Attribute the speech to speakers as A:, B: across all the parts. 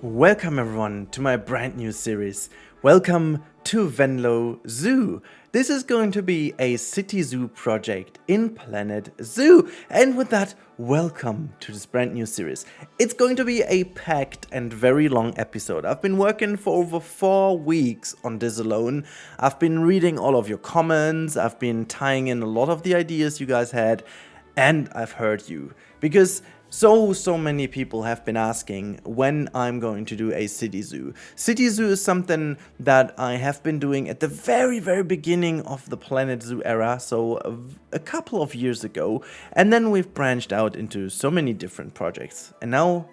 A: Welcome everyone to my brand new series. Welcome to Venlo Zoo. This is going to be a city zoo project in Planet Zoo. And with that, welcome to this brand new series. It's going to be a packed and very long episode. I've been working for over 4 weeks on this alone. I've been reading all of your comments. I've been tying in a lot of the ideas you guys had. And I've heard you. Because so many people have been asking when I'm going to do a city zoo. City zoo is something that I have been doing at the very beginning of the Planet Zoo era, so a couple of years ago, and then we've branched out into so many different projects, and now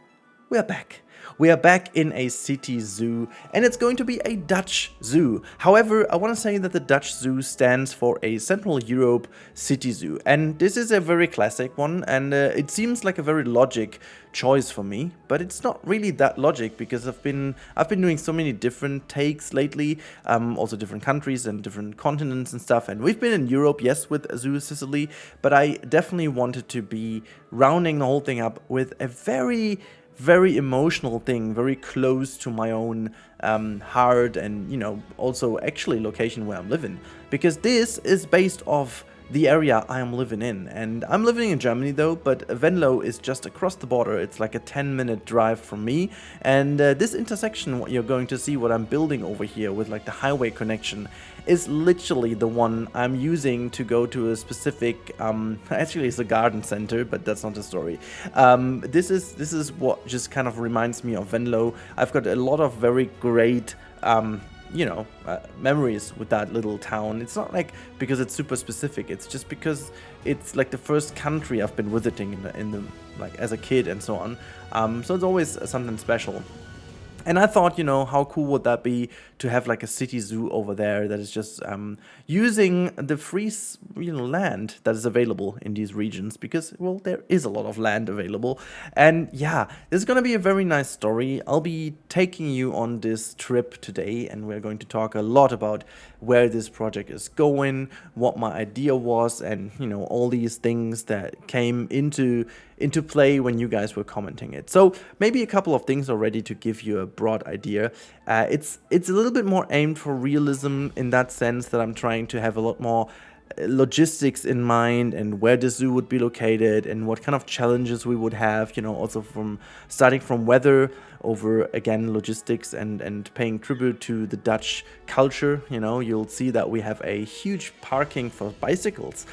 A: we are back. We are back in a city zoo, and it's going to be a Dutch zoo. However, I want to say that the Dutch zoo stands for a Central Europe city zoo, and this is a very classic one, and it seems like a very logic choice for me, but it's not really that logic because I've been doing so many different takes lately, also different countries and different continents and stuff, and we've been in Europe, yes, with Zoo Sicily, but I definitely wanted to be rounding the whole thing up with a very emotional thing, very close to my own heart, and also actually location where I'm living, because this is based off the area I am living in, and I'm living in Germany though, but Venlo is just across the border. It's like a 10-minute drive from me, and this intersection, what you're going to see, what I'm building over here with like the highway connection, is literally the one I'm using to go to a specific, actually it's a garden center, but that's not the story. This is what just kind of reminds me of Venlo. I've got a lot of very great memories with that little town. It's not like because it's super specific, it's just because it's like the first country I've been visiting in the like as a kid and so on. So it's always something special. And I thought, how cool would that be to have like a city zoo over there that is just using the free, land that is available in these regions, because, well, there is a lot of land available. And yeah, this is going to be a very nice story. I'll be taking you on this trip today, and we're going to talk a lot about where this project is going, what my idea was, and, all these things that came into play when you guys were commenting it. So maybe a couple of things already to give you a broad idea. It's a little bit more aimed for realism in that sense that I'm trying to have a lot more logistics in mind, and where the zoo would be located and what kind of challenges we would have, also from starting from weather over, again, logistics and paying tribute to the Dutch culture. You'll see that we have a huge parking for bicycles,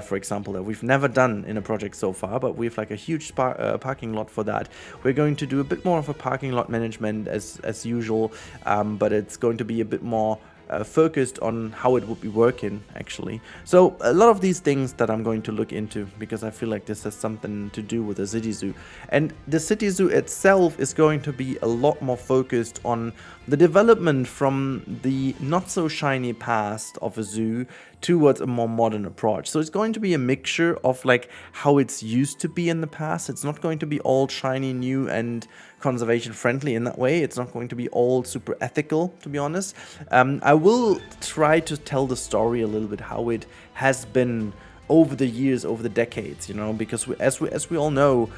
A: for example, that we've never done in a project so far, but we have like a huge parking lot for that. We're going to do a bit more of a parking lot management as usual, but it's going to be a bit more focused on how it would be working, actually. So a lot of these things that I'm going to look into, because I feel like this has something to do with the city zoo. And the city zoo itself is going to be a lot more focused on the development from the not so shiny past of a zoo towards a more modern approach. So it's going to be a mixture of like how it's used to be in the past. It's not going to be all shiny new and conservation friendly in that way. It's not going to be all super ethical, to be honest. I will try to tell the story a little bit how it has been over the years, over the decades, because as we all know,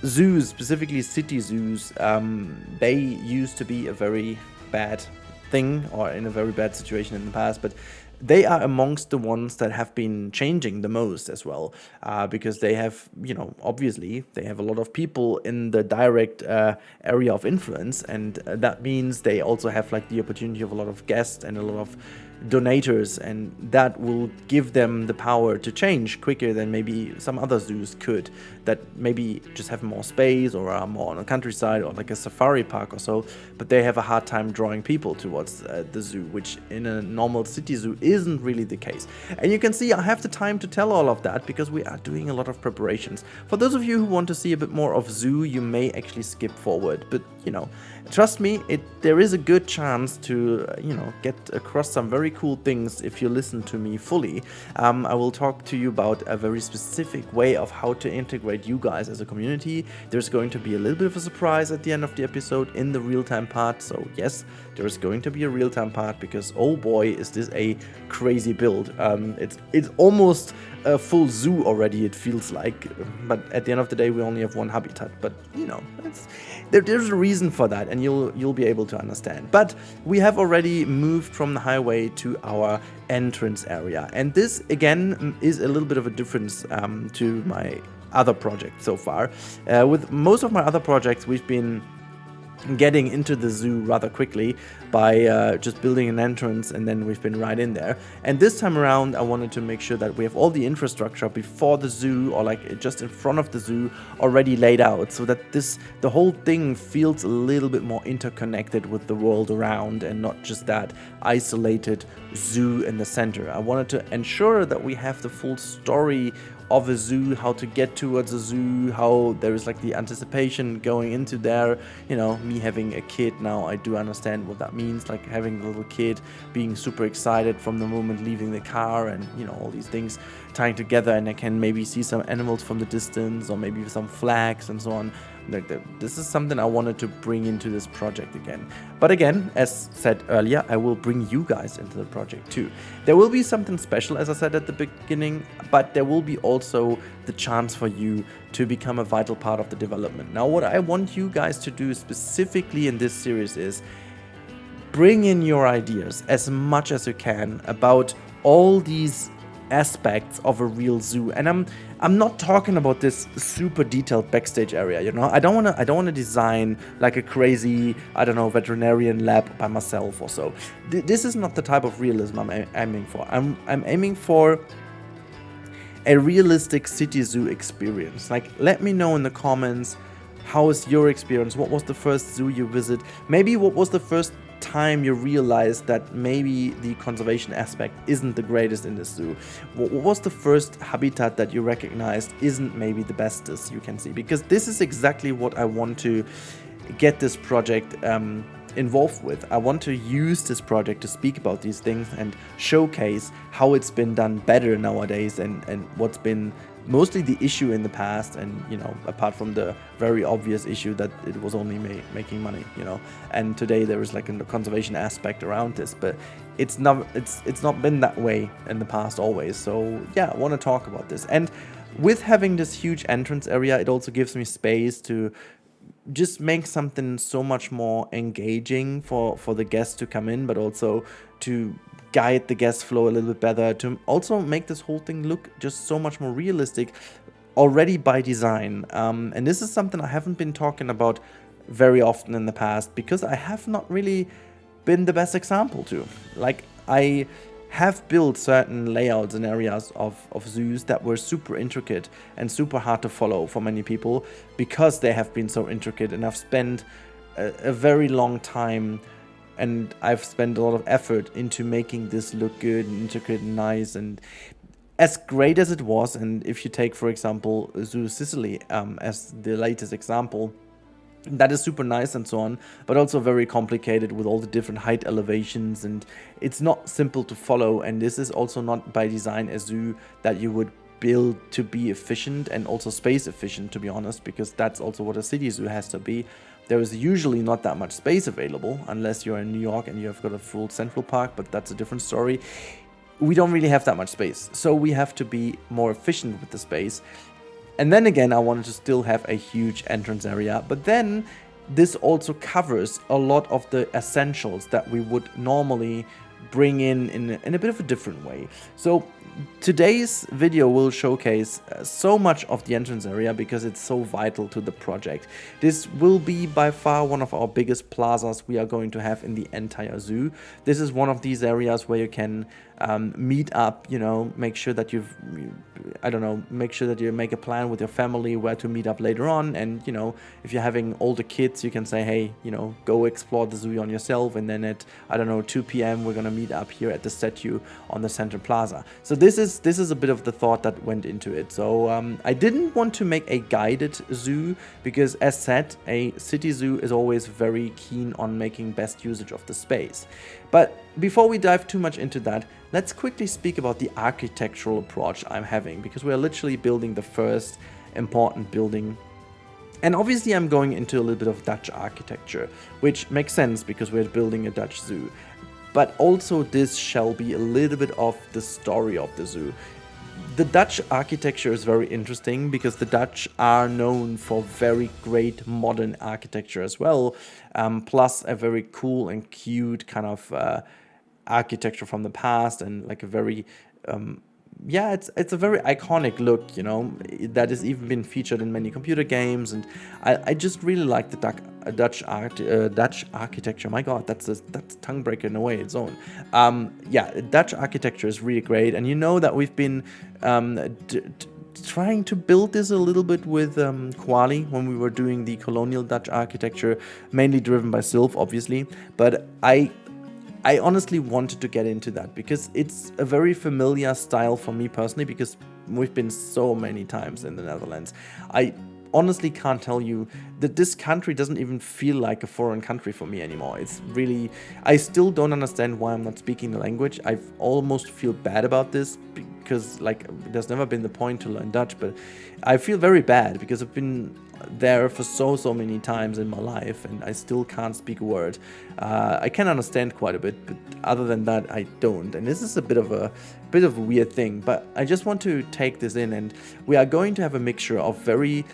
A: zoos, specifically city zoos, they used to be a very bad thing, or in a very bad situation in the past, but they are amongst the ones that have been changing the most as well, because they have, obviously, they have a lot of people in the direct area of influence, and that means they also have like the opportunity of a lot of guests and a lot of donators, and that will give them the power to change quicker than maybe some other zoos could, that maybe just have more space or are more on a countryside or like a safari park or so, but they have a hard time drawing people towards the zoo, which in a normal city zoo isn't really the case. And you can see I have the time to tell all of that because we are doing a lot of preparations. For those of you who want to see a bit more of zoo, you may actually skip forward, but trust me, there is a good chance to get across some very very cool things if you listen to me fully. I will talk to you about a very specific way of how to integrate you guys as a community. There's going to be a little bit of a surprise at the end of the episode in the real-time part. So yes, there's going to be a real-time part because oh boy, is this a crazy build. It's almost a full zoo already, it feels like, but at the end of the day we only have one habitat. But you know, there's a reason for that, and you'll be able to understand. But we have already moved from the highway to our entrance area, and this again is a little bit of a difference to my other project so far. With most of my other projects, we've been getting into the zoo rather quickly by just building an entrance, and then we've been right in there. And this time around I wanted to make sure that we have all the infrastructure before the zoo, or like just in front of the zoo, already laid out, so that the whole thing feels a little bit more interconnected with the world around and not just that isolated zoo in the center. I wanted to ensure that we have the full story of a zoo, how to get towards a zoo, how there is like the anticipation going into there. You know, me having a kid now, I do understand what that means, like having a little kid being super excited from the moment leaving the car, and you know, all these things tying together, and I can maybe see some animals from the distance, or maybe some flags and so on. Like this is something I wanted to bring into this project again. But again, as said earlier, I will bring you guys into the project too. There will be something special, as I said at the beginning, but there will be also the chance for you to become a vital part of the development. Now, what I want you guys to do specifically in this series is bring in your ideas as much as you can about all these aspects of a real zoo. And I'm not talking about this super detailed backstage area, you know. I don't want to design like a crazy, I don't know, veterinarian lab by myself or so. This is not the type of realism I'm aiming for. I'm aiming for a realistic city zoo experience. Like, let me know in the comments, how is your experience? What was the first zoo you visit? Maybe what was the first time you realized that maybe the conservation aspect isn't the greatest in the zoo? What was the first habitat that you recognized isn't maybe the bestest you can see? Because this is exactly what I want to get this project involved with. I want to use this project to speak about these things and showcase how it's been done better nowadays, and what's been mostly the issue in the past, and you know, apart from the very obvious issue that it was only making money, you know. And today there is like a conservation aspect around this, but it's not been that way in the past always. So yeah, I want to talk about this. And with having this huge entrance area, it also gives me space to just make something so much more engaging for the guests to come in, but also to guide the guest flow a little bit better, to also make this whole thing look just so much more realistic already by design. And this is something I haven't been talking about very often in the past, because I have not really been the best example to. Like, I have built certain layouts and areas of zoos that were super intricate and super hard to follow for many people, because they have been so intricate, and I've spent a very long time and I've spent a lot of effort into making this look good and intricate and nice and as great as it was. And if you take, for example, Zoo Sicily as the latest example, that is super nice and so on, but also very complicated with all the different height elevations, and it's not simple to follow. And this is also not by design a zoo that you would build to be efficient and also space efficient, to be honest, because that's also what a city zoo has to be. There is usually not that much space available unless you're in New York and you've got a full Central Park, but that's a different story. We don't really have that much space, so we have to be more efficient with the space. And then again, I wanted to still have a huge entrance area, but then this also covers a lot of the essentials that we would normally bring in a bit of a different way. So today's video will showcase so much of the entrance area because it's so vital to the project. This will be by far one of our biggest plazas we are going to have in the entire zoo. This is one of these areas where you can meet up, you know, make sure that I don't know, make sure that you make a plan with your family where to meet up later on. And, you know, if you're having older kids, you can say, hey, you know, go explore the zoo on yourself. And then at, I don't know, 2 p.m., we're going to meet up here at the statue on the Central Plaza. So this is a bit of the thought that went into it. So I didn't want to make a guided zoo because, as said, a city zoo is always very keen on making best usage of the space. But before we dive too much into that, let's quickly speak about the architectural approach I'm having, because we're literally building the first important building. And obviously I'm going into a little bit of Dutch architecture, which makes sense because we're building a Dutch zoo. But also this shall be a little bit of the story of the zoo. The Dutch architecture is very interesting because the Dutch are known for very great modern architecture as well, plus a very cool and cute kind of architecture from the past, and like a very yeah, it's a very iconic look, you know, that has even been featured in many computer games. And I just really like the Dutch architecture. My God, that's a tongue breaker in a way, its own. Yeah, Dutch architecture is really great, and you know that we've been trying to build this a little bit with Kwali when we were doing the colonial Dutch architecture, mainly driven by Sylph, obviously. But I honestly wanted to get into that because it's a very familiar style for me personally, because we've been so many times in the Netherlands. I honestly can't tell you that this country doesn't even feel like a foreign country for me anymore. It's really, I still don't understand why I'm not speaking the language. I almost feel bad about this because, like, there's never been the point to learn Dutch, but I feel very bad because I've been there for so many times in my life and I still can't speak a word. I can understand quite a bit, but other than that I don't, and this is a bit of a weird thing. But I just want to take this in, and we are going to have a mixture of very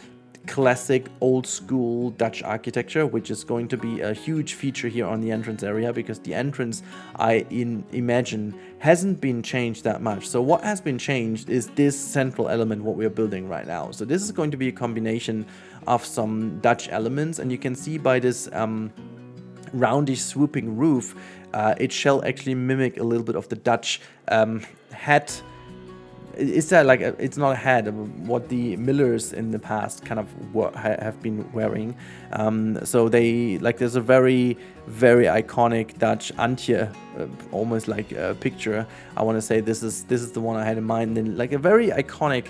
A: classic old school Dutch architecture, which is going to be a huge feature here on the entrance area, because the entrance, I imagine, hasn't been changed that much. So what has been changed is this central element, what we are building right now. So this is going to be a combination of some Dutch elements, and you can see by this roundish swooping roof, it shall actually mimic a little bit of the Dutch hat. Is that like it's not a hat, what the millers in the past kind of have been wearing. So they, like, there's a very iconic Dutch Antje, almost like a picture. I want to say this is the one I had in mind. Then, like, a very iconic,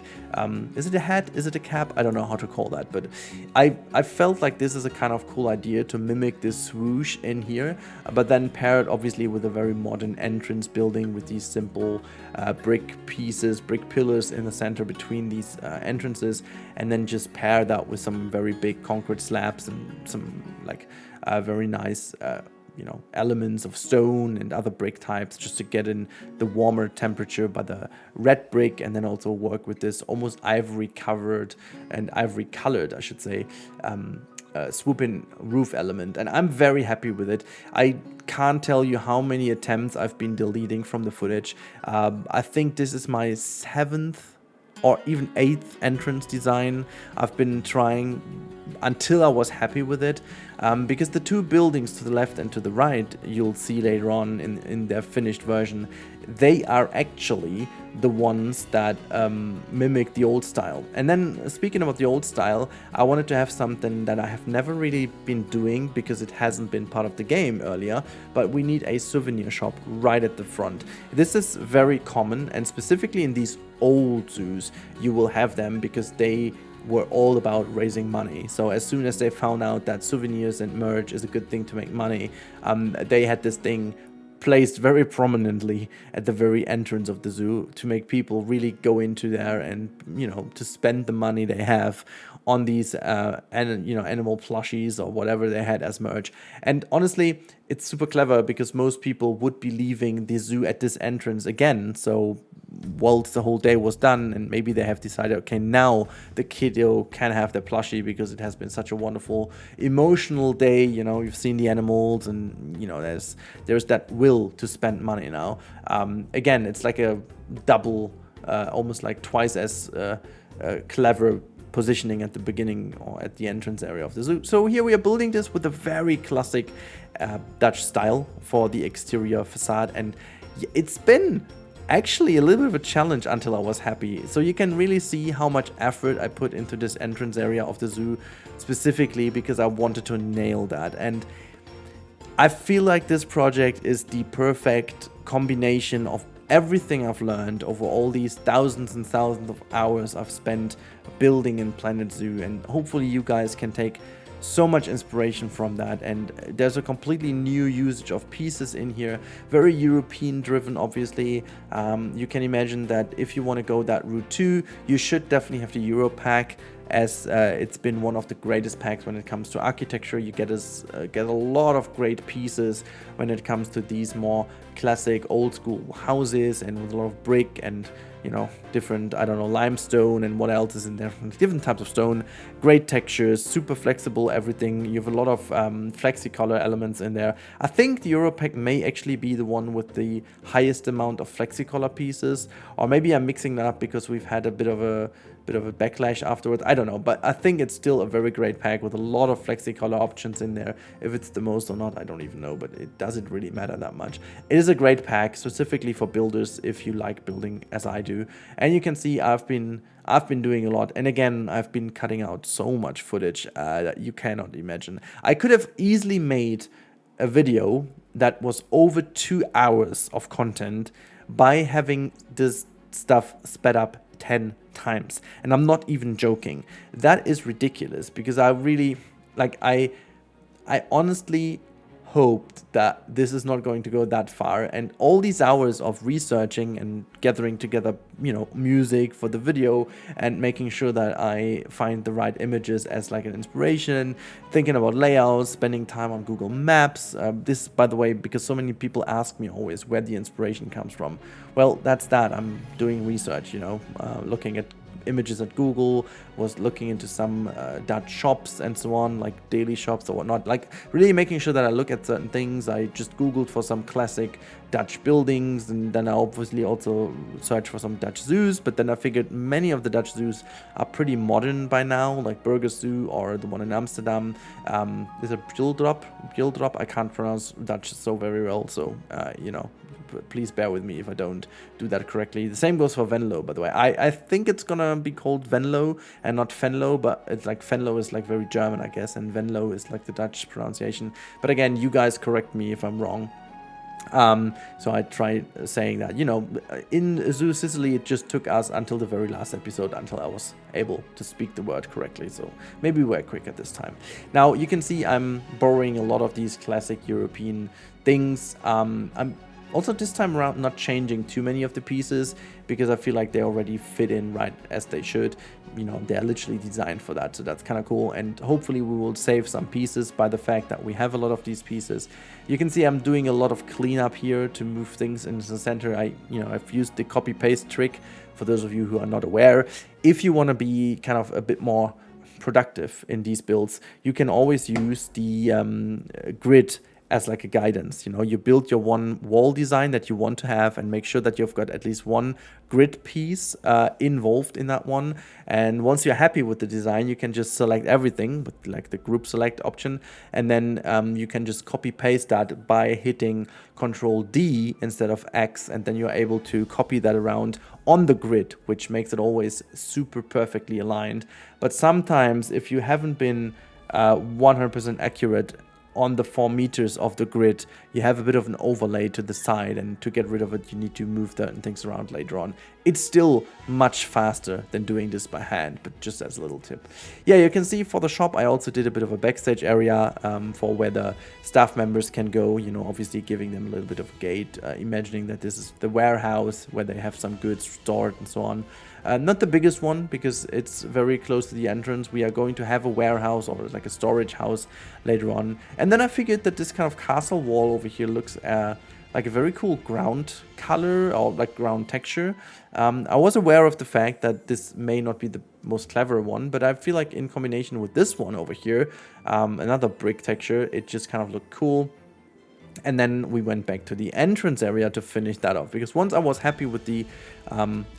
A: is it a hat, is it a cap, I don't know how to call that, but I felt like this is a kind of cool idea to mimic this swoosh in here, but then pair it obviously with a very modern entrance building with these simple brick pillars in the center between these entrances, and then just pair that with some very big concrete slabs and some like very nice you know, elements of stone and other brick types, just to get in the warmer temperature by the red brick, and then also work with this almost ivory covered and ivory colored, I should say, swooping roof element. And I'm very happy with it. I can't tell you how many attempts I've been deleting from the footage. I think this is my 7th or even 8th entrance design I've been trying until I was happy with it, because the two buildings to the left and to the right, you'll see later on in their finished version, they are actually the ones that mimic the old style. And then, speaking about the old style, I wanted to have something that I have never really been doing because it hasn't been part of the game earlier, but we need a souvenir shop right at the front. This is very common, and specifically in these old zoos you will have them because they were all about raising money. So as soon as they found out that souvenirs and merch is a good thing to make money, they had this thing placed very prominently at the very entrance of the zoo to make people really go into there and, you know, to spend the money they have on these animal plushies or whatever they had as merch. And honestly, it's super clever because most people would be leaving the zoo at this entrance again. So once the whole day was done, and maybe they have decided, okay, now the kiddo can have the plushie because it has been such a wonderful emotional day, you know, you've seen the animals, and, you know, there's that will to spend money now. Again, it's like a double, almost like twice as clever positioning at the beginning or at the entrance area of the zoo. So here we are building this with a very classic Dutch style for the exterior facade, and it's been actually a little bit of a challenge until I was happy. So you can really see how much effort I put into this entrance area of the zoo, specifically because I wanted to nail that. And I feel like this project is the perfect combination of everything I've learned over all these thousands and thousands of hours I've spent building in Planet Zoo, and hopefully you guys can take so much inspiration from that. And there's a completely new usage of pieces in here, very European driven, obviously. You can imagine that if you want to go that route too, you should definitely have the Euro pack, as it's been one of the greatest packs when it comes to architecture. You get a lot of great pieces when it comes to these more classic old school houses, and with a lot of brick and, you know, different, I don't know, limestone and what else is in there, different types of stone, great textures, super flexible, everything. You have a lot of flexi-color elements in there. I think the Europack may actually be the one with the highest amount of flexi-color pieces, or maybe I'm mixing that up because we've had a bit of a backlash afterwards. I don't know, but I think it's still a very great pack with a lot of flexi-color options in there. If it's the most or not, I don't even know, but it doesn't really matter that much. It is a great pack, specifically for builders if you like building as I do. And you can see I've been doing a lot, and again, I've been cutting out so much footage that you cannot imagine. I could have easily made a video that was over 2 hours of content by having this stuff sped up 10 times, and I'm not even joking. That is ridiculous, because I really, like, I honestly hoped that this is not going to go that far, and all these hours of researching and gathering together, you know, music for the video and making sure that I find the right images as like an inspiration, thinking about layouts, spending time on Google Maps. This, by the way, because so many people ask me always where the inspiration comes from. Well, that's that. I'm doing research, you know, looking at images at Google, was looking into some Dutch shops and so on, like daily shops or whatnot, like really making sure that I look at certain things. I just Googled for some classic Dutch buildings, and then I obviously also searched for some Dutch zoos, but then I figured many of the Dutch zoos are pretty modern by now, like Burgers Zoo or the one in Amsterdam. There's a Gildrop, I can't pronounce Dutch so very well, so you know, please bear with me if I don't do that correctly. The same goes for Venlo, by the way. I think it's gonna be called Venlo and not Venlo, but it's like Venlo is like very German, I guess, and Venlo is like the Dutch pronunciation. But again, you guys correct me if I'm wrong. So I tried saying that, you know, in Zoo Sicily, it just took us until the very last episode until I was able to speak the word correctly. So maybe we're quick at this time. Now you can see I'm borrowing a lot of these classic European things. I'm also this time around not changing too many of the pieces, because I feel like they already fit in right as they should. You know, they're literally designed for that, so that's kind of cool. And hopefully we will save some pieces by the fact that we have a lot of these pieces. You can see I'm doing a lot of cleanup here to move things into the center. I've used the copy paste trick for those of you who are not aware. If you want to be kind of a bit more productive in these builds, you can always use the grid as like a guidance. You know, you build your one wall design that you want to have and make sure that you've got at least one grid piece involved in that one. And once you're happy with the design, you can just select everything with like the group select option, and then you can just copy paste that by hitting Control D instead of X, and then you're able to copy that around on the grid, which makes it always super perfectly aligned. But sometimes if you haven't been 100% accurate on the 4 meters of the grid, you have a bit of an overlay to the side, and to get rid of it you need to move certain things around later on. It's still much faster than doing this by hand, but just as a little tip. Yeah, you can see for the shop I also did a bit of a backstage area for where the staff members can go, you know, obviously giving them a little bit of a gate, imagining that this is the warehouse where they have some goods stored and so on. Not the biggest one, because it's very close to the entrance. We are going to have a warehouse or like a storage house later on. And then I figured that this kind of castle wall over here looks like a very cool ground color, or like ground texture. I was aware of the fact that this may not be the most clever one, but I feel like in combination with this one over here, another brick texture, it just kind of looked cool. And then we went back to the entrance area to finish that off, because once I was happy with the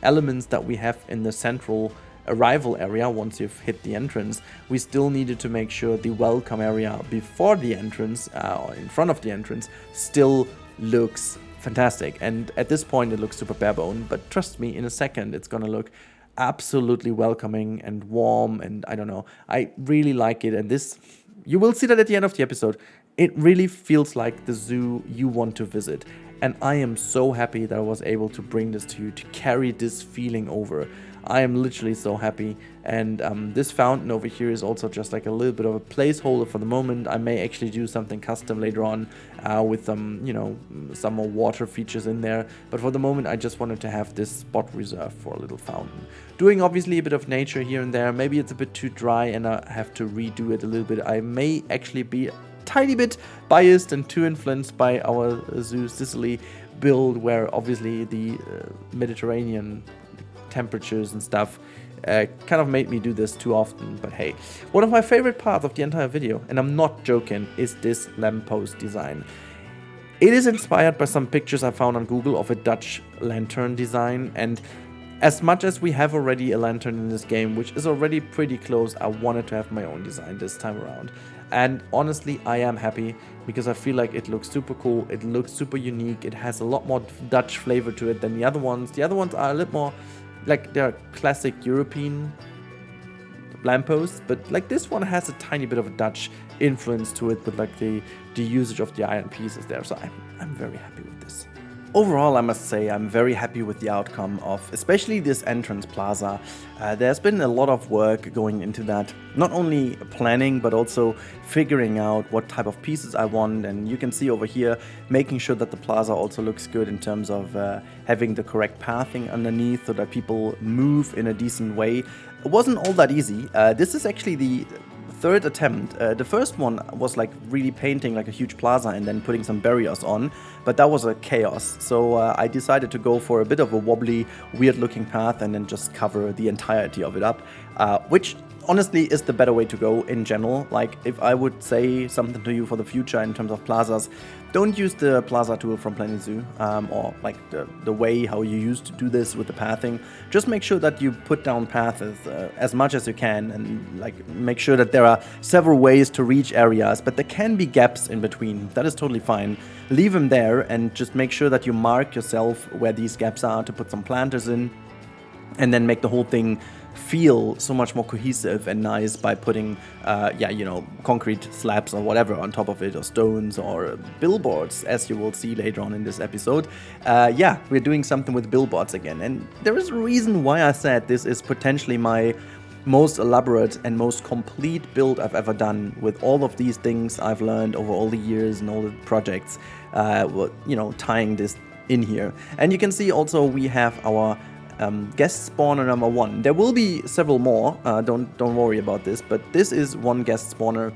A: elements that we have in the central arrival area, once you've hit the entrance, we still needed to make sure the welcome area before the entrance, or in front of the entrance, still looks fantastic. And at this point, it looks super barebone, but trust me, in a second, it's gonna look absolutely welcoming and warm, and I don't know, I really like it. And this, you will see that at the end of the episode, it really feels like the zoo you want to visit. And I am so happy that I was able to bring this to you, to carry this feeling over. I am literally so happy. And this fountain over here is also just like a little bit of a placeholder for the moment. I may actually do something custom later on with some, you know, some more water features in there. But for the moment, I just wanted to have this spot reserved for a little fountain. Doing obviously a bit of nature here and there. Maybe it's a bit too dry and I have to redo it a little bit. I may actually be a tiny bit biased and too influenced by our Zoo Sicily build, where obviously the Mediterranean temperatures and stuff kind of made me do this too often. But hey, one of my favorite parts of the entire video, and I'm not joking, is this lamppost design. It is inspired by some pictures I found on Google of a Dutch lantern design, and as much as we have already a lantern in this game, which is already pretty close, I wanted to have my own design this time around. And honestly, I am happy because I feel like it looks super cool, it looks super unique, it has a lot more Dutch flavor to it than the other ones. The other ones are a little more like they're classic European lampposts, but like this one has a tiny bit of a Dutch influence to it with like the usage of the iron pieces there. So I'm very happy with this. Overall, I must say I'm very happy with the outcome of especially this entrance plaza. There's been a lot of work going into that, not only planning but also figuring out what type of pieces I want. And you can see over here making sure that the plaza also looks good in terms of having the correct pathing underneath so that people move in a decent way. It wasn't all that easy. This is actually the third attempt. The first one was like really painting like a huge plaza and then putting some barriers on, but that was a chaos. So I decided to go for a bit of a wobbly, weird looking path and then just cover the entirety of it up, which honestly is the better way to go in general. Like if I would say something to you for the future in terms of plazas, don't use the plaza tool from Planet Zoo or like the way how you used to do this with the pathing. Just make sure that you put down paths as much as you can and like make sure that there are several ways to reach areas, but there can be gaps in between. That is totally fine. Leave them there and just make sure that you mark yourself where these gaps are to put some planters in, and then make the whole thing feel so much more cohesive and nice by putting concrete slabs or whatever on top of it, or stones or billboards, as you will see later on in this episode. We're doing something with billboards again, and there is a reason why I said this is potentially my most elaborate and most complete build I've ever done, with all of these things I've learned over all the years and all the projects, tying this in here. And you can see also we have our guest spawner number 1. There will be several more, don't worry about this, but this is one guest spawner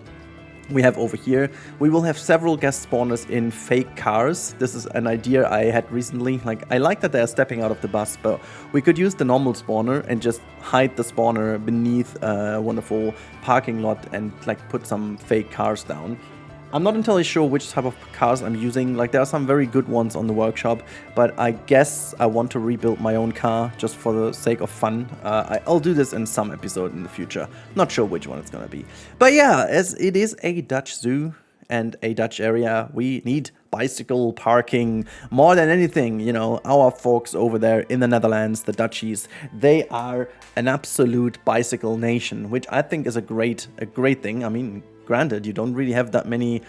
A: we have over here. We will have several guest spawners in fake cars. This is an idea I had recently. Like, I like that they're stepping out of the bus, but we could use the normal spawner and just hide the spawner beneath a wonderful parking lot and like put some fake cars down. I'm not entirely sure which type of cars I'm using. Like, there are some very good ones on the workshop, but I guess I want to rebuild my own car just for the sake of fun. I'll do this in some episode in the future. Not sure which one it's gonna be. But yeah, as it is a Dutch zoo and a Dutch area, we need bicycle parking more than anything. You know, our folks over there in the Netherlands, the Dutchies, they are an absolute bicycle nation, which I think is a great thing. I mean, granted, you don't really have that many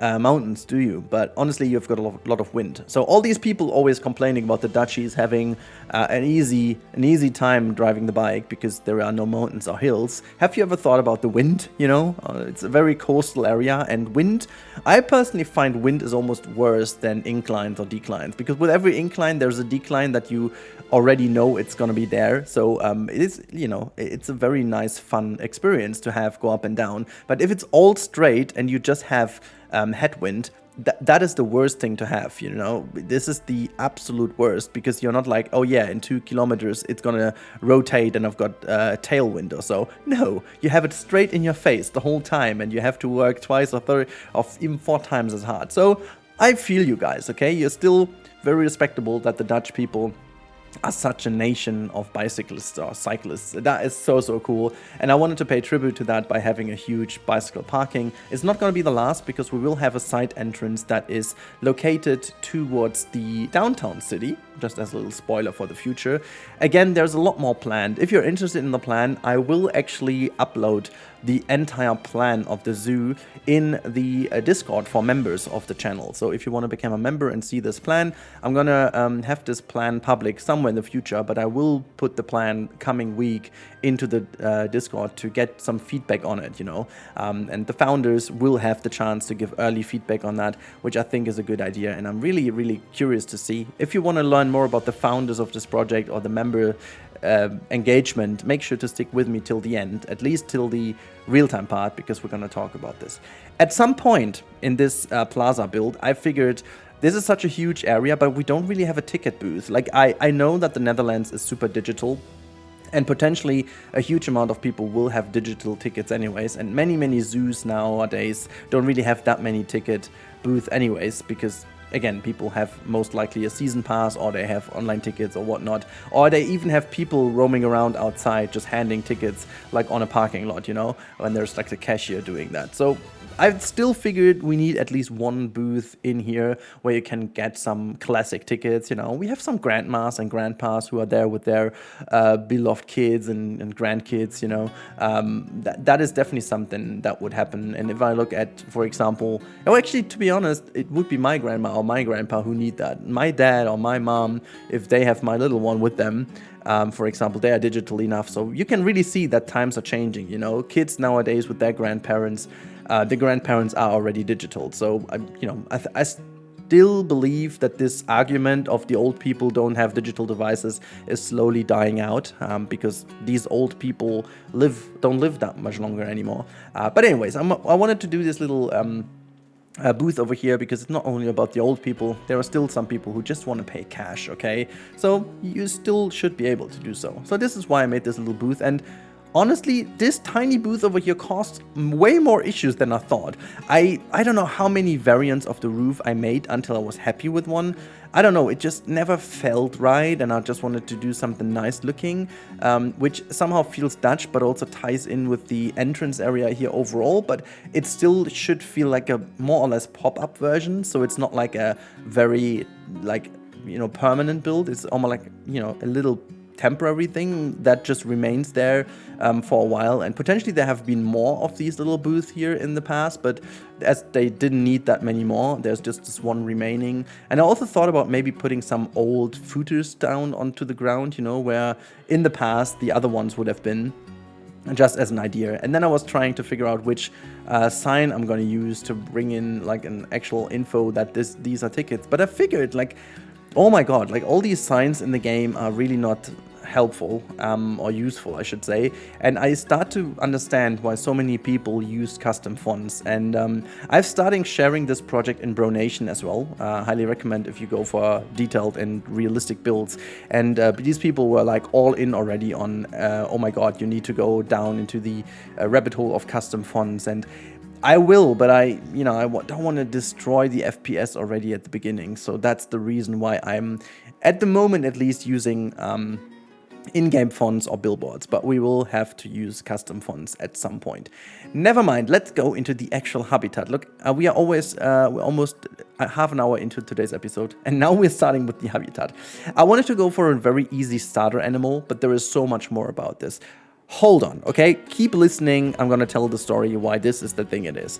A: mountains, do you? But honestly, you've got a lot of wind. So all these people always complaining about the Dutchies having an easy time driving the bike because there are no mountains or hills. Have you ever thought about the wind? You know, it's a very coastal area, and wind, I personally find wind is almost worse than inclines or declines, because with every incline there's a decline that you already know it's gonna be there. So it is, you know, it's a very nice, fun experience to have go up and down. But if it's all straight and you just have headwind, that is the worst thing to have, you know. This is the absolute worst, because you're not like, oh yeah, in 2 kilometers it's gonna rotate and I've got a tailwind or so. No, you have it straight in your face the whole time, and you have to work twice or 3 or even 4 times as hard. So I feel you guys, okay? You're still very respectable that the Dutch people are such a nation of bicyclists or cyclists. That is so, so cool. And I wanted to pay tribute to that by having a huge bicycle parking. It's not going to be the last, because we will have a side entrance that is located towards the downtown city, just as a little spoiler for the future. Again, there's a lot more planned. If you're interested in the plan, I will actually upload the entire plan of the zoo in the Discord for members of the channel. So if you want to become a member and see this plan, I'm gonna have this plan public somewhere in the future, but I will put the plan coming week into the Discord to get some feedback on it, you know. And the founders will have the chance to give early feedback on that, which I think is a good idea. And I'm really, really curious to see. If you want to learn more about the founders of this project or the member engagement, make sure to stick with me till the end, at least till the real-time part, because we're going to talk about this. At some point in this plaza build, I figured this is such a huge area, but we don't really have a ticket booth. Like, I know that the Netherlands is super digital, and potentially a huge amount of people will have digital tickets anyways, and many zoos nowadays don't really have that many ticket booths anyways, because again, people have most likely a season pass, or they have online tickets or whatnot, or they even have people roaming around outside just handing tickets like on a parking lot, you know, when there's like the cashier doing that. So I still figured we need at least one booth in here where you can get some classic tickets. You know, we have some grandmas and grandpas who are there with their beloved kids and grandkids, you know. That is definitely something that would happen. And if I look at, for example, oh, actually, to be honest, it would be my grandma or my grandpa who need that. My dad or my mom, if they have my little one with them, for example, they are digital enough. So you can really see that times are changing, you know. Kids nowadays with their grandparents, the grandparents are already digital. So, I still believe that this argument of the old people don't have digital devices is slowly dying out, because these old people don't live that much longer anymore. But anyways, I wanted to do this little booth over here, because it's not only about the old people. There are still some people who just want to pay cash, okay? So you still should be able to do so. So this is why I made this little booth. And honestly, this tiny booth over here costs way more issues than I thought. I don't know how many variants of the roof I made until I was happy with one. I don't know, it just never felt right, and I just wanted to do something nice looking, which somehow feels Dutch, but also ties in with the entrance area here overall. But it still should feel like a more or less pop-up version, so it's not like a very, permanent build. It's almost like, a little temporary thing that just remains there for a while. And potentially there have been more of these little booths here in the past, but as they didn't need that many more, there's just this one remaining. And I also thought about maybe putting some old footers down onto the ground, where in the past the other ones would have been, just as an idea. And then I was trying to figure out which sign I'm going to use to bring in like an actual info that these are tickets. But I figured, like, oh my god, like all these signs in the game are really not helpful or useful, I should say. And I start to understand why so many people use custom fonts. And I've started sharing this project in Bronation as well. Highly recommend if you go for detailed and realistic builds. And these people were like all in already on, oh my god, you need to go down into the rabbit hole of custom fonts. And I will, but I don't want to destroy the FPS already at the beginning. So that's the reason why I'm, at the moment at least, using in-game fonts or billboards. But we will have to use custom fonts at some point. Never mind, let's go into the actual habitat. Look, we're almost half an hour into today's episode, and now we're starting with the habitat. I wanted to go for a very easy starter animal, but there is so much more about this. Hold on, okay? Keep listening. I'm gonna tell the story why this is the thing it is.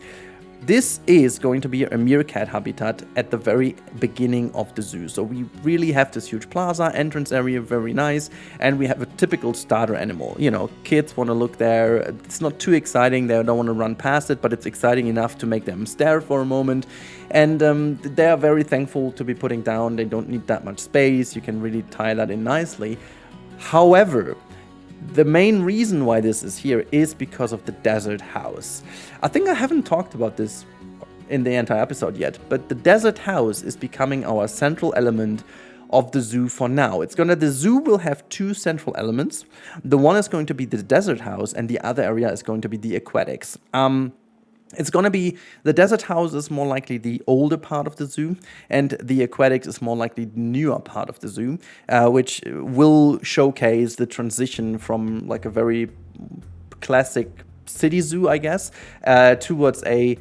A: This is going to be a meerkat habitat at the very beginning of the zoo. So we really have this huge plaza, entrance area, very nice. And we have a typical starter animal. Kids want to look there. It's not too exciting. They don't want to run past it, but it's exciting enough to make them stare for a moment. And they are very thankful to be putting down. They don't need that much space. You can really tie that in nicely. However, the main reason why this is here is because of the desert house. I think I haven't talked about this in the entire episode yet, but the desert house is becoming our central element of the zoo for now. The zoo will have two central elements. The one is going to be the desert house, and the other area is going to be the aquatics. It's going to be the desert house is more likely the older part of the zoo, and the aquatics is more likely the newer part of the zoo, which will showcase the transition from like a very classic city zoo, I guess, towards a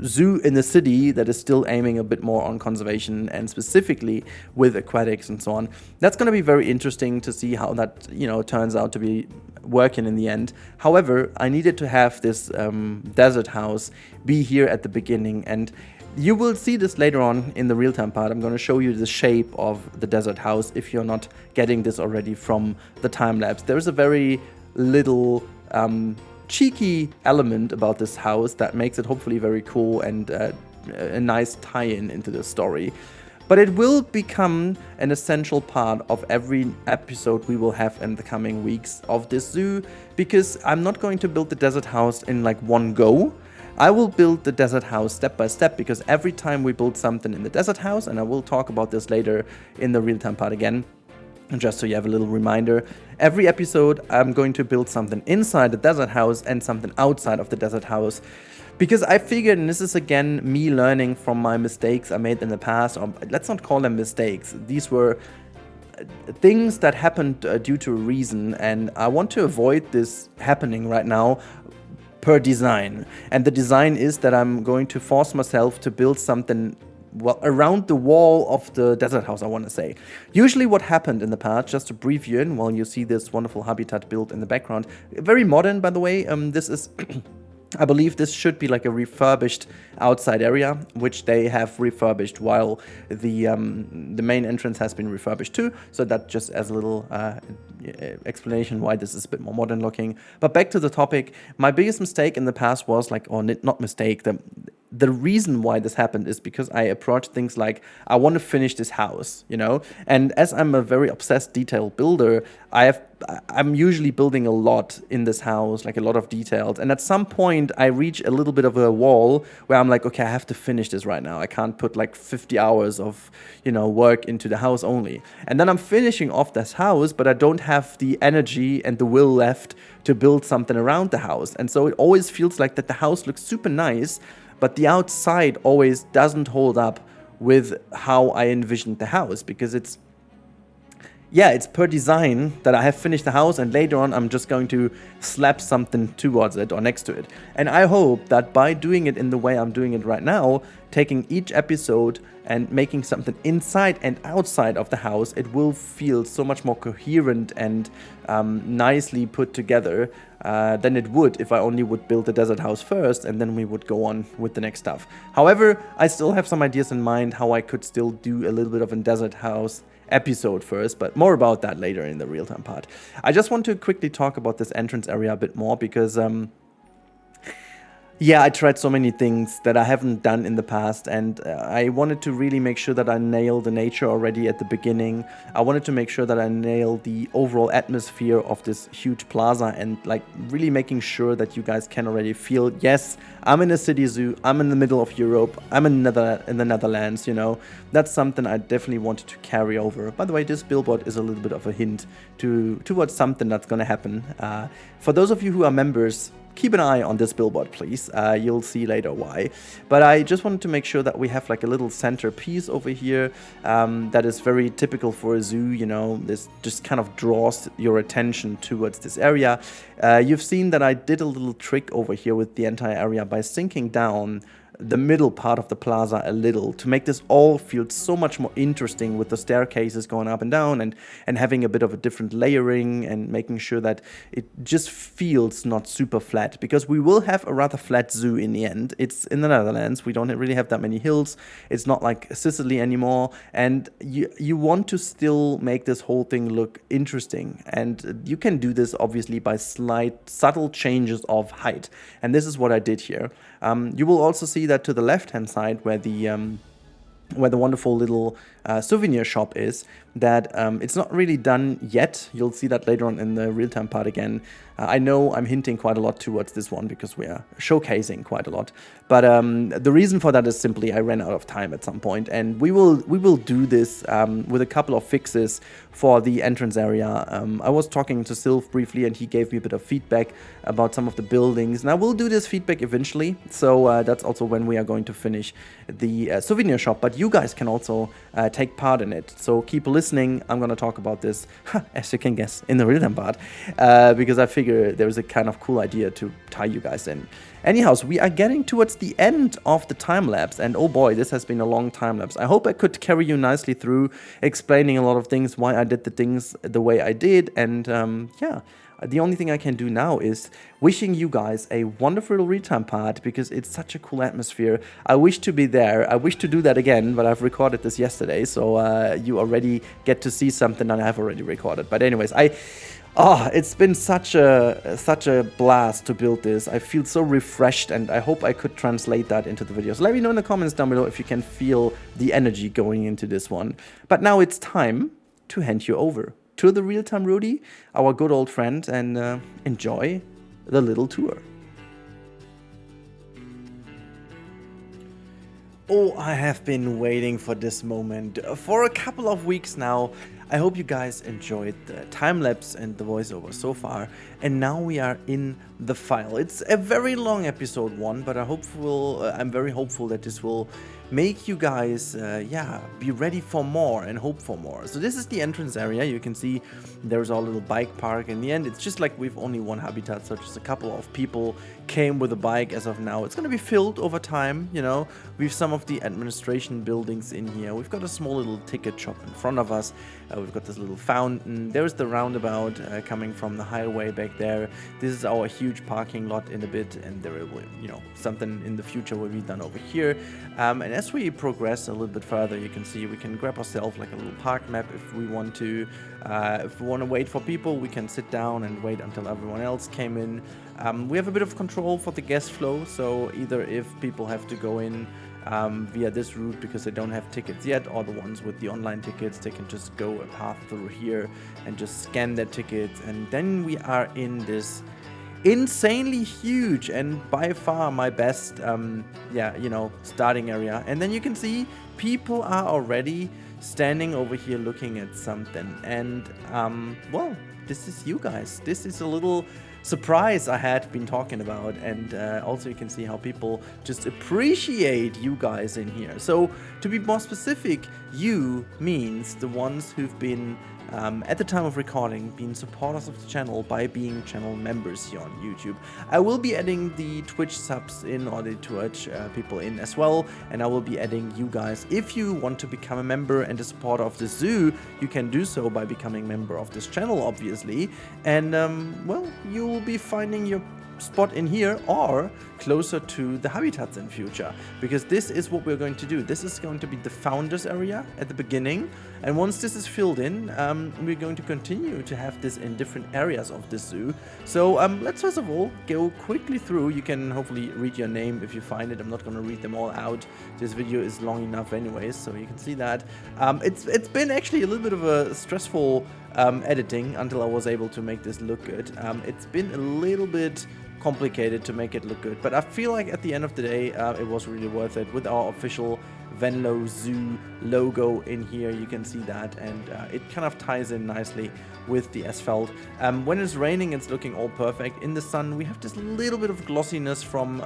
A: zoo in the city that is still aiming a bit more on conservation and specifically with aquatics and so on. That's going to be very interesting to see how that, turns out to be working in the end. However, I needed to have this desert house be here at the beginning, and you will see this later on in the real-time part. I'm going to show you the shape of the desert house if you're not getting this already from the time-lapse. There's a very little cheeky element about this house that makes it hopefully very cool and a nice tie-in into the story. But it will become an essential part of every episode we will have in the coming weeks of this zoo, because I'm not going to build the desert house in like one go. I will build the desert house step by step, because every time we build something in the desert house, and I will talk about this later in the real-time part again, and just so you have a little reminder, every episode I'm going to build something inside the desert house and something outside of the desert house. Because I figured, and this is again me learning from my mistakes I made in the past, or let's not call them mistakes. These were things that happened due to a reason, and I want to avoid this happening right now per design. And the design is that I'm going to force myself to build something around the wall of the desert house, I want to say. Usually what happened in the past, just to brief you in while you see this wonderful habitat built in the background, very modern by the way, this is I believe this should be like a refurbished outside area, which they have refurbished while the main entrance has been refurbished too. So that just as a little explanation why this is a bit more modern looking. But back to the topic, my biggest mistake in the past was like, or not mistake, the reason why this happened is because I approached things like, I want to finish this house, and as I'm a very obsessed detail builder, I'm usually building a lot in this house, like a lot of details, and at some point I reach a little bit of a wall where I'm like, okay, I have to finish this right now. I can't put like 50 hours of work into the house only, and then I'm finishing off this house, but I don't have the energy and the will left to build something around the house. And so it always feels like that the house looks super nice, but the outside always doesn't hold up with how I envisioned the house, because it's per design that I have finished the house, and later on I'm just going to slap something towards it or next to it. And I hope that by doing it in the way I'm doing it right now, taking each episode and making something inside and outside of the house, it will feel so much more coherent and nicely put together than it would if I only would build the desert house first and then we would go on with the next stuff. However, I still have some ideas in mind how I could still do a little bit of a desert house episode first, but more about that later in the real-time part. I just want to quickly talk about this entrance area a bit more, because I tried so many things that I haven't done in the past, and I wanted to really make sure that I nailed the nature already at the beginning. I wanted to make sure that I nailed the overall atmosphere of this huge plaza, and like really making sure that you guys can already feel, yes, I'm in a city zoo, I'm in the middle of Europe, I'm in the Netherlands, That's something I definitely wanted to carry over. By the way, this billboard is a little bit of a hint towards something that's going to happen. For those of you who are members, keep an eye on this billboard, please. You'll see later why. But I just wanted to make sure that we have like a little centerpiece over here that is very typical for a zoo. This just kind of draws your attention towards this area. You've seen that I did a little trick over here with the entire area by sinking down the middle part of the plaza a little to make this all feel so much more interesting, with the staircases going up and down and having a bit of a different layering and making sure that it just feels not super flat, because we will have a rather flat zoo in the end. It's in the Netherlands, we don't really have that many hills, it's not like Sicily anymore, and you want to still make this whole thing look interesting, and you can do this obviously by slight subtle changes of height, and this is what I did here. You will also see that to the left hand side where the where the wonderful little souvenir shop is, that it's not really done yet. You'll see that later on in the real-time part again. I know I'm hinting quite a lot towards this one because we are showcasing quite a lot. But the reason for that is simply I ran out of time at some point, and we will do this with a couple of fixes for the entrance area. I was talking to Sylph briefly, and he gave me a bit of feedback about some of the buildings. And I will do this feedback eventually, so that's also when we are going to finish the souvenir shop. But you guys can also take part in it, so keep listening. I'm going to talk about this, as you can guess, in the real-time part, because I figure there's a kind of cool idea to tie you guys in. Anyhow, so we are getting towards the end of the time-lapse, and oh boy, this has been a long time-lapse. I hope I could carry you nicely through explaining a lot of things, why I did the things the way I did, and yeah. The only thing I can do now is wishing you guys a wonderful real-time part, because it's such a cool atmosphere. I wish to be there. I wish to do that again, but I've recorded this yesterday, so you already get to see something that I have already recorded. But anyways, it's been such a blast to build this. I feel so refreshed, and I hope I could translate that into the videos. Let me know in the comments down below if you can feel the energy going into this one. But now it's time to hand you over to the real-time Rudi, our good old friend, and enjoy the little tour. Oh, I have been waiting for this moment for a couple of weeks now. I hope you guys enjoyed the time-lapse and the voiceover so far, and now we are in the file. It's a very long episode 1, but I'm very hopeful that this will make you guys, be ready for more and hope for more. So this is the entrance area. You can see there's our little bike park. In the end, it's just like we've only one habitat, so just a couple of people came with a bike as of now. It's going to be filled over time, you know. We've some of the administration buildings in here. We've got a small little ticket shop in front of us. We've got this little fountain. There's the roundabout coming from the highway back there. This is our huge parking lot in a bit, and there will, something in the future will be done over here. And as we progress a little bit further, you can see we can grab ourselves like a little park map if we want to. If we want to wait for people, we can sit down and wait until everyone else came in. We have a bit of control for the guest flow, so either if people have to go in via this route because they don't have tickets yet, or the ones with the online tickets, they can just go a path through here and just scan their tickets, and then we are in this insanely huge and by far my best starting area. And then you can see people are already standing over here looking at something, and well, this is you guys. This is a little surprise I had been talking about, and also you can see how people just appreciate you guys in here. So to be more specific, you means the ones who've been at the time of recording being supporters of the channel by being channel members here on YouTube. I will be adding the Twitch subs in, or the Twitch people in as well, and I will be adding you guys. If you want to become a member and a supporter of the zoo, you can do so by becoming a member of this channel, obviously, and well, you will be finding your spot in here or closer to the habitats in future, because this is what we're going to do. This is going to be the founders area at the beginning, and once this is filled in, we're going to continue to have this in different areas of the zoo. So let's first of all go quickly through. You can hopefully read your name if you find it. I'm not going to read them all out. This video is long enough anyways, so you can see that. It's been actually a little bit of a stressful editing until I was able to make this look good. It's been a little bit complicated to make it look good, but I feel like at the end of the day it was really worth it. With our official Venlo Zoo logo in here, you can see that, and it kind of ties in nicely with the asphalt. When it's raining, it's looking all perfect. In the sun, we have this little bit of glossiness from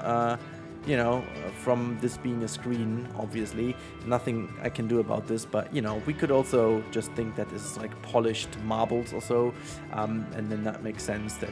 A: from this being a screen. Obviously nothing I can do about this, but we could also just think that this is like polished marbles or so, and then that makes sense that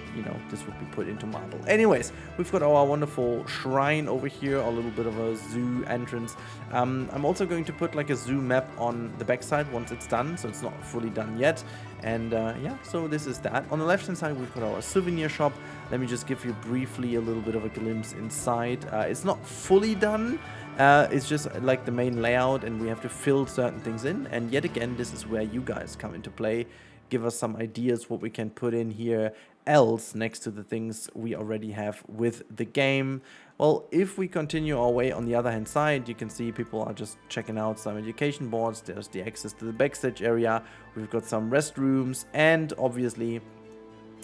A: this would be put into marble. Anyways, we've got our wonderful shrine over here, a little bit of a zoo entrance. I'm also going to put like a zoo map on the backside once it's done, so it's not fully done yet. And yeah, so this is that. On the left hand side, we've got our souvenir shop. Let me just give you briefly a little bit of a glimpse inside. It's not fully done. It's just like the main layout, and we have to fill certain things in. And yet again, this is where you guys come into play. Give us some ideas what we can put in here else next to the things we already have with the game. Well, if we continue our way on the other hand side, you can see people are just checking out some education boards. There's the access to the backstage area. We've got some restrooms and obviously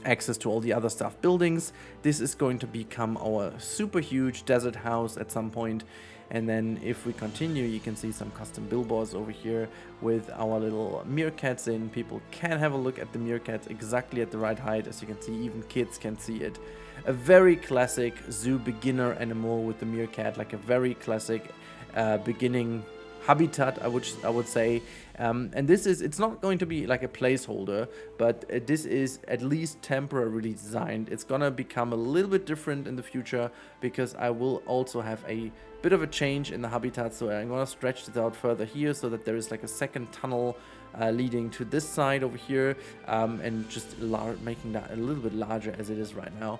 A: access to all the other stuff buildings. This is going to become our super huge desert house at some point. And then if we continue, you can see some custom billboards over here with our little meerkats in. People can have a look at the meerkats exactly at the right height. As you can see, even kids can see it. A very classic zoo beginner animal with the meerkat, like a very classic beginning habitat, I would say. And this is, it's not going to be like a placeholder, but this is at least temporarily designed. It's gonna become a little bit different in the future because I will also have a bit of a change in the habitat. So I'm gonna stretch this out further here so that there is like a second tunnel leading to this side over here, and just making that a little bit larger as it is right now,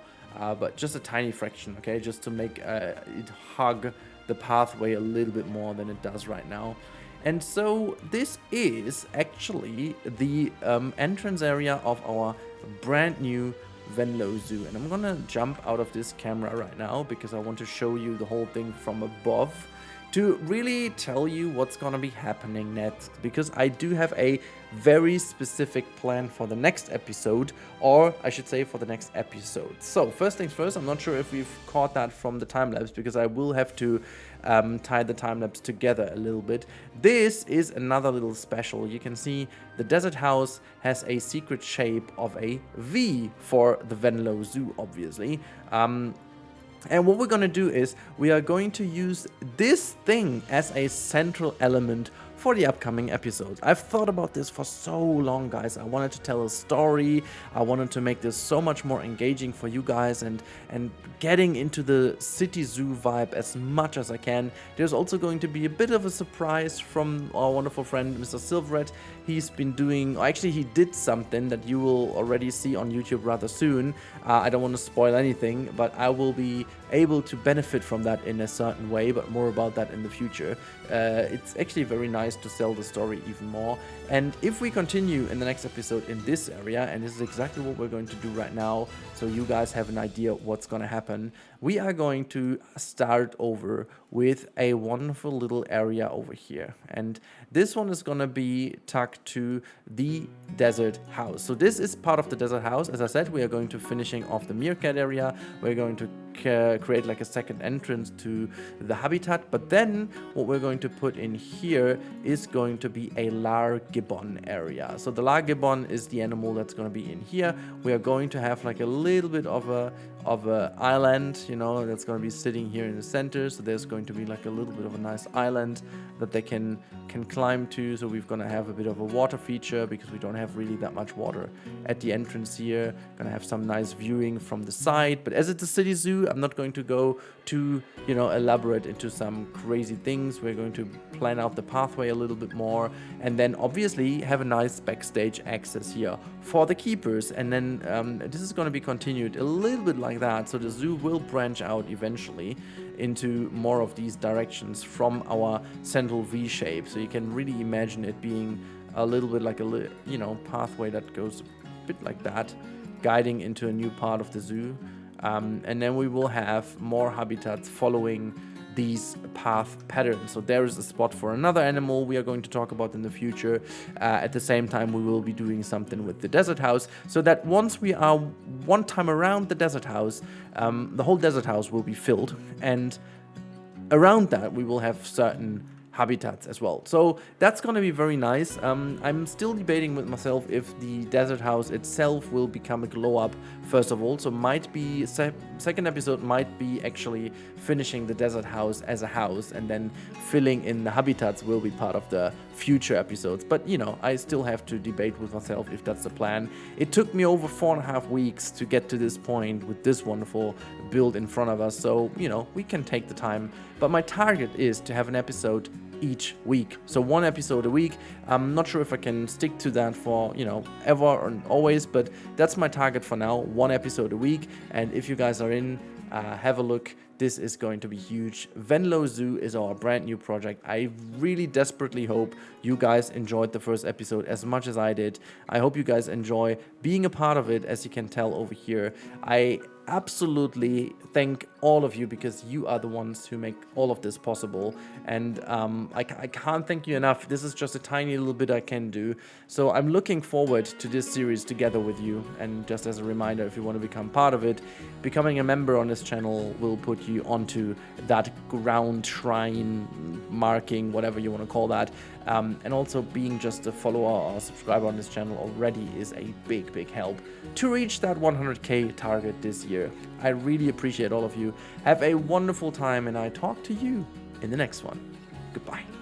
A: but just a tiny fraction, okay, just to make it hug the pathway a little bit more than it does right now. And so this is actually the entrance area of our brand new Venlo Zoo. And I'm gonna jump out of this camera right now because I want to show you the whole thing from above to really tell you what's gonna be happening next, because I do have a very specific plan for the next episode, or I should say for the next episode. So first things first, I'm not sure if we've caught that from the time lapse because I will have to tie the time lapse together a little bit. This is another little special. You can see the desert house has a secret shape of a V for the Venlo Zoo, obviously. And what we're going to do is we are going to use this thing as a central element for the upcoming episodes. I've thought about this for so long, guys. I wanted to tell a story. I wanted to make this so much more engaging for you guys and getting into the city zoo vibe as much as I can. There's also going to be a bit of a surprise from our wonderful friend, Mr. Silverette. He's been doing, actually he did something that you will already see on YouTube rather soon. I don't want to spoil anything, but I will be able to benefit from that in a certain way, but more about that in the future. It's actually very nice to sell the story even more. And if we continue in the next episode in this area, and this is exactly what we're going to do right now, so you guys have an idea of what's going to happen, we are going to start over with a wonderful little area over here. And this one is going to be tucked to the desert house. So this is part of the desert house. As I said, we are going to finishing off the meerkat area. We're going to create like a second entrance to the habitat, but then what we're going to put in here is going to be a lar gibbon area. So the lar gibbon is the animal that's going to be in here. We are going to have like a little bit of a island, you know, that's going to be sitting here in the center. So there's going to be like a little bit of a nice island that they can climb to. So we're going to have a bit of a water feature because we don't have really that much water at the entrance here. Going to have some nice viewing from the side, but as it's a city zoo, I'm not going to go too, you know, elaborate into some crazy things. We're going to plan out the pathway a little bit more, and then obviously have a nice backstage access here for the keepers. And then this is going to be continued a little bit like that. So the zoo will branch out eventually into more of these directions from our central V shape. So you can really imagine it being a little bit like a, you know, pathway that goes a bit like that, guiding into a new part of the zoo. And then we will have more habitats following these path patterns. So there is a spot for another animal we are going to talk about in the future. At the same time, we will be doing something with the desert house, so that once we are one time around the desert house, the whole desert house will be filled, and around that we will have certain habitats as well. So that's going to be very nice. I'm still debating with myself if the desert house itself will become a glow up first of all. So might be second episode might be actually finishing the desert house as a house, and then filling in the habitats will be part of the future episodes. But you know, I still have to debate with myself if that's the plan. It took me over 4.5 weeks to get to this point with this wonderful build in front of us. So you know, we can take the time. But my target is to have an episode each week, so one episode a week. I'm not sure if I can stick to that for, you know, ever or always, but that's my target for now, one episode a week. And if you guys are in, have a look. This is going to be huge. Venlo Zoo is our brand new project. I really desperately hope you guys enjoyed the first episode as much as I did. I hope you guys enjoy being a part of it, as you can tell over here. I absolutely thank all of you, because you are the ones who make all of this possible. And I can't thank you enough. This is just a tiny little bit I can do. So I'm looking forward to this series together with you. And just as a reminder, if you want to become part of it, becoming a member on this channel will put you onto that ground shrine marking, whatever you want to call that. And also being just a follower or subscriber on this channel already is a big help to reach that 100k target this year. I really appreciate all of you. Have a wonderful time, and I talk to you in the next one. Goodbye.